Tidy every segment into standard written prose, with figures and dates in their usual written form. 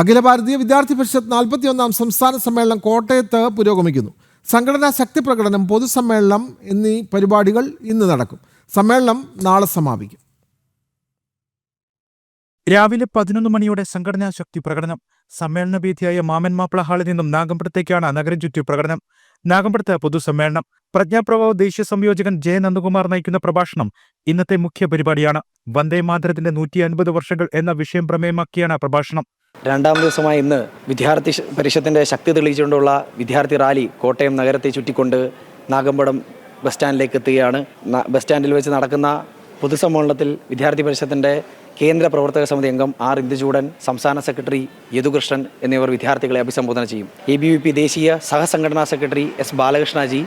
അഖില ഭാരതീയ വിദ്യാർത്ഥി പരിഷത്ത് 41ാം സംസ്ഥാന സമ്മേളനം കോട്ടയത്ത് പുരോഗമിക്കുന്നു. സംഘടനാ ശക്തി പ്രകടനം, പൊതുസമ്മേളനം എന്നീ പരിപാടികൾ ഇന്ന് നടക്കും. സമ്മേളനം നാളെ സമാപിക്കും. രാവിലെ 11 മണിയോടെ സംഘടനാ ശക്തി പ്രകടനം. സമ്മേളന വേദിയായ മാമൻ മാപ്പിള ഹാളിൽ നിന്നും നാഗമ്പടത്തേക്കാണ് നഗരം ചുറ്റി പ്രകടനം. നാഗമ്പടത്ത് പൊതുസമ്മേളനം. പ്രജ്ഞാപ്രവാഹ ദേശീയ സംയോജകൻ ജെ നന്ദകുമാർ നയിക്കുന്ന പ്രഭാഷണം ഇന്നത്തെ മുഖ്യ പരിപാടിയാണ്. വന്ദേ മാതരത്തിന്റെ 150 വർഷങ്ങൾ എന്ന വിഷയം പ്രമേയമാക്കിയാണ് പ്രഭാഷണം. രണ്ടാം ദിവസമായ ഇന്ന് വിദ്യാർത്ഥി പരിഷത്തിന്റെ ശക്തി തെളിയിച്ചുകൊണ്ടുള്ള വിദ്യാർത്ഥി റാലി കോട്ടയം നഗരത്തെ ചുറ്റിക്കൊണ്ട് നാഗമ്പടം ബസ് സ്റ്റാൻഡിലേക്ക് എത്തുകയാണ്. ബസ് സ്റ്റാൻഡിൽ വെച്ച് നടക്കുന്ന പൊതുസമ്മേളനത്തിൽ വിദ്യാർത്ഥി പരിഷത്തിന്റെ കേന്ദ്ര പ്രവർത്തക സമിതി അംഗം ആർ ഇന്ദുചൂടൻ, സംസ്ഥാന സെക്രട്ടറി യദുകൃഷ്ണൻ എന്നിവർ വിദ്യാർത്ഥികളെ അഭിസംബോധന ചെയ്യും. ABVP ദേശീയ സഹസംഘടനാ സെക്രട്ടറി S ബാലകൃഷ്ണജി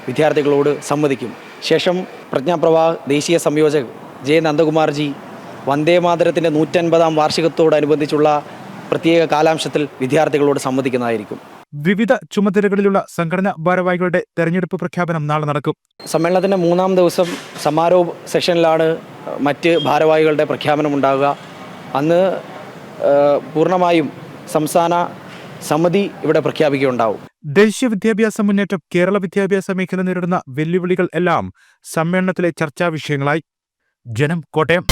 വിദ്യാർത്ഥികളോട് സംവദിക്കും. ശേഷം പ്രജ്ഞാപ്രവാഹ ദേശീയ സംയോജക് ജെ നന്ദകുമാർജി വന്ദേ മാതരത്തിന്റെ 150ാം വാർഷികത്തോടനുബന്ധിച്ചുള്ള പ്രത്യേക കാലാംശത്തിൽ വിദ്യാർത്ഥികളോട് സംവദിക്കുന്നതായിരിക്കും. വിവിധ ചുമതലകളിലുള്ള സംഘടനാ ഭാരവാഹികളുടെ തെരഞ്ഞെടുപ്പ് പ്രഖ്യാപനം നാളെ നടക്കും. സമ്മേളനത്തിന്റെ 3ാം ദിവസം സമാരോഹ സെഷനിലാണ് മറ്റ് ഭാരവാഹികളുടെ പ്രഖ്യാപനം ഉണ്ടാകുക. അന്ന് പൂർണ്ണമായും സംസ്ഥാന സമിതി ഇവിടെ പ്രഖ്യാപിക്കുകയുണ്ടാവും. ദേശീയ വിദ്യാഭ്യാസ മുന്നേറ്റം, കേരള വിദ്യാഭ്യാസ മേഖല നേരിടുന്ന വെല്ലുവിളികൾ എല്ലാം സമ്മേളനത്തിലെ ചർച്ചാ വിഷയങ്ങളായി. ജനം, കോട്ടയം.